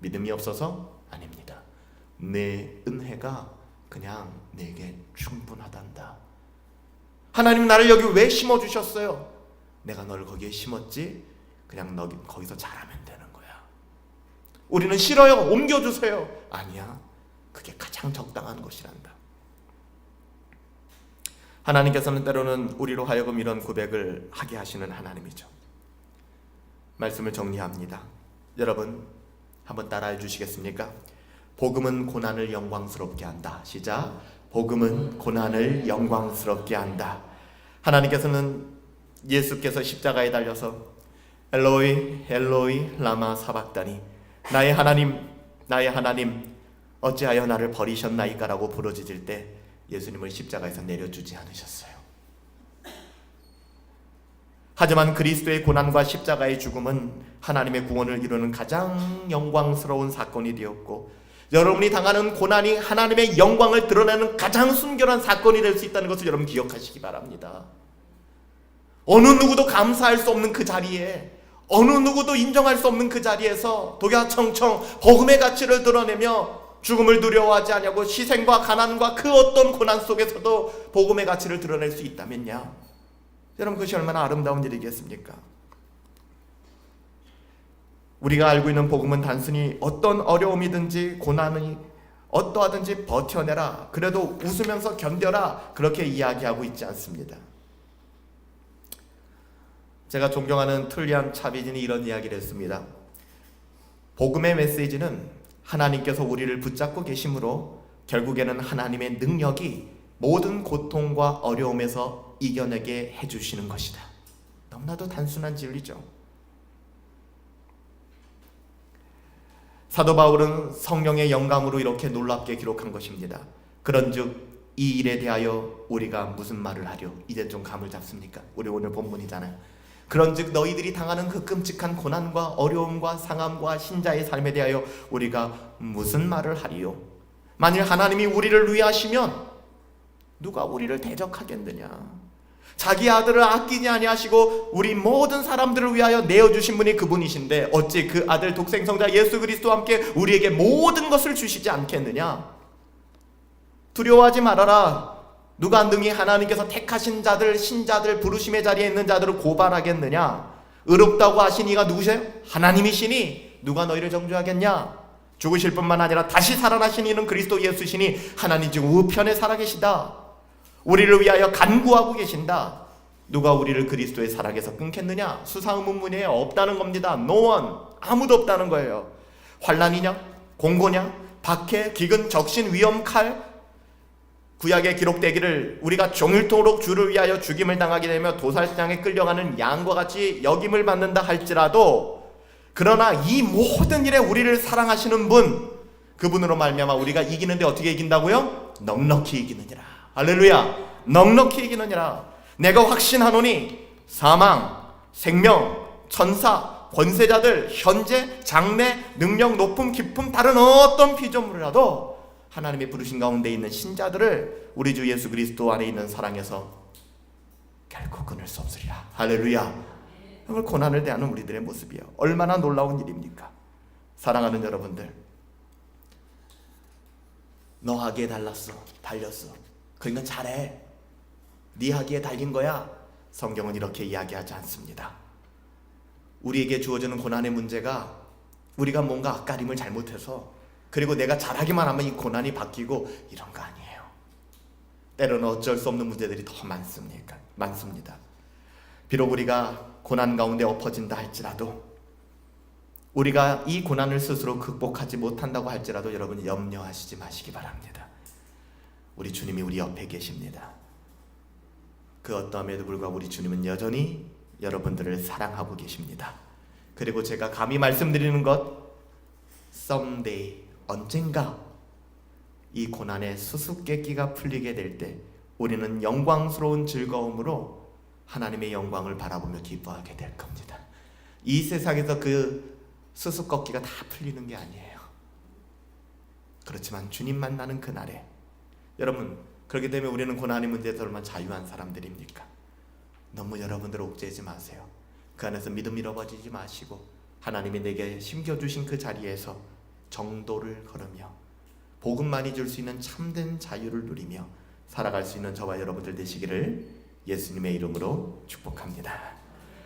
믿음이 없어서? 아닙니다. 내 은혜가 그냥 내게 충분하단다. 하나님, 나를 여기 왜 심어주셨어요? 내가 너를 거기에 심었지, 그냥 너 거기서 자라면 되는 거야. 우리는 싫어요, 옮겨주세요. 아니야, 그게 가장 적당한 것이란다. 하나님께서는 때로는 우리로 하여금 이런 고백을 하게 하시는 하나님이죠. 말씀을 정리합니다. 여러분, 한번 따라해 주시겠습니까? 복음은 고난을 영광스럽게 한다. 시작. 복음은 고난을 영광스럽게 한다. 하나님께서는 예수께서 십자가에 달려서 엘로이 엘로이 라마 사박다니, 나의 하나님 나의 하나님 어찌하여 나를 버리셨나이까 라고 부르짖을 때 예수님을 십자가에서 내려주지 않으셨어요. 하지만 그리스도의 고난과 십자가의 죽음은 하나님의 구원을 이루는 가장 영광스러운 사건이 되었고, 여러분이 당하는 고난이 하나님의 영광을 드러내는 가장 순결한 사건이 될 수 있다는 것을 여러분 기억하시기 바랍니다. 어느 누구도 감사할 수 없는 그 자리에, 어느 누구도 인정할 수 없는 그 자리에서 독야청청 복음의 가치를 드러내며 죽음을 두려워하지 않냐고 희생과 가난과 그 어떤 고난 속에서도 복음의 가치를 드러낼 수 있다면야, 여러분 그것이 얼마나 아름다운 일이겠습니까? 우리가 알고 있는 복음은 단순히 어떤 어려움이든지 고난이 어떠하든지 버텨내라, 그래도 웃으면서 견뎌라, 그렇게 이야기하고 있지 않습니다. 제가 존경하는 툴리안 차비진이 이런 이야기를 했습니다. 복음의 메시지는 하나님께서 우리를 붙잡고 계심으로 결국에는 하나님의 능력이 모든 고통과 어려움에서 이겨내게 해주시는 것이다. 너무나도 단순한 진리죠. 사도 바울은 성령의 영감으로 이렇게 놀랍게 기록한 것입니다. 그런즉 이 일에 대하여 우리가 무슨 말을 하려? 이제 좀 감을 잡습니까? 우리 오늘 본문이잖아요. 그런즉 너희들이 당하는 그 끔찍한 고난과 어려움과 상함과 신자의 삶에 대하여 우리가 무슨 말을 하리요? 만일 하나님이 우리를 위하시면 누가 우리를 대적하겠느냐. 자기 아들을 아끼지 아니하시고 우리 모든 사람들을 위하여 내어주신 분이 그분이신데 어찌 그 아들 독생성자 예수 그리스도와 함께 우리에게 모든 것을 주시지 않겠느냐. 두려워하지 말아라. 누가 능히 하나님께서 택하신 자들, 신자들, 부르심의 자리에 있는 자들을 고발하겠느냐. 의롭다고 하신 이가 누구세요? 하나님이시니 누가 너희를 정죄하겠냐. 죽으실 뿐만 아니라 다시 살아나신 이는 그리스도 예수시니 하나님 지금 우편에 살아계시다. 우리를 위하여 간구하고 계신다. 누가 우리를 그리스도의 사랑에서 끊겠느냐. 수사의문문에 없다는 겁니다. No one. 아무도 없다는 거예요. 환난이냐 공고냐 박해 기근 적신 위험 칼 구약에 기록되기를 우리가 종일토록 주를 위하여 죽임을 당하게 되며 도살장에 끌려가는 양과 같이 여김을 받는다 할지라도 그러나 이 모든 일에 우리를 사랑하시는 분 그분으로 말미암아 우리가 이기는데 어떻게 이긴다고요? 넉넉히 이기느니라. 할렐루야. 넉넉히 이기느니라. 내가 확신하노니 사망 생명 천사 권세자들 현재 장래 능력 높음 깊음 다른 어떤 피조물이라도 하나님의 부르신 가운데 있는 신자들을 우리 주 예수 그리스도 안에 있는 사랑에서 결코 끊을 수 없으리라. 할렐루야. 오늘 고난을 대하는 우리들의 모습이에요. 얼마나 놀라운 일입니까? 사랑하는 여러분들, 너 하기에 달렸어. 그러니까 잘해. 네 하기에 달린 거야. 성경은 이렇게 이야기하지 않습니다. 우리에게 주어지는 고난의 문제가 우리가 뭔가 앞가림을 잘못해서 그리고 내가 잘하기만 하면 이 고난이 바뀌고 이런 거 아니에요. 때로는 어쩔 수 없는 문제들이 더 많습니다. 비록 우리가 고난 가운데 엎어진다 할지라도 우리가 이 고난을 스스로 극복하지 못한다고 할지라도 여러분 염려하시지 마시기 바랍니다. 우리 주님이 우리 옆에 계십니다. 그 어떠함에도 불구하고 우리 주님은 여전히 여러분들을 사랑하고 계십니다. 그리고 제가 감히 말씀드리는 것 someday 언젠가 이 고난의 수수께끼가 풀리게 될 때 우리는 영광스러운 즐거움으로 하나님의 영광을 바라보며 기뻐하게 될 겁니다. 이 세상에서 그 수수께끼가 다 풀리는 게 아니에요. 그렇지만 주님 만나는 그날에 여러분 그렇기 때문에 우리는 고난의 문제에서 얼마나 자유한 사람들입니까? 너무 여러분들 옥죄지 마세요. 그 안에서 믿음 잃어버리지 마시고 하나님이 내게 심겨주신 그 자리에서 정도를 걸으며 복음만이 줄 수 있는 참된 자유를 누리며 살아갈 수 있는 저와 여러분들 되시기를 예수님의 이름으로 축복합니다.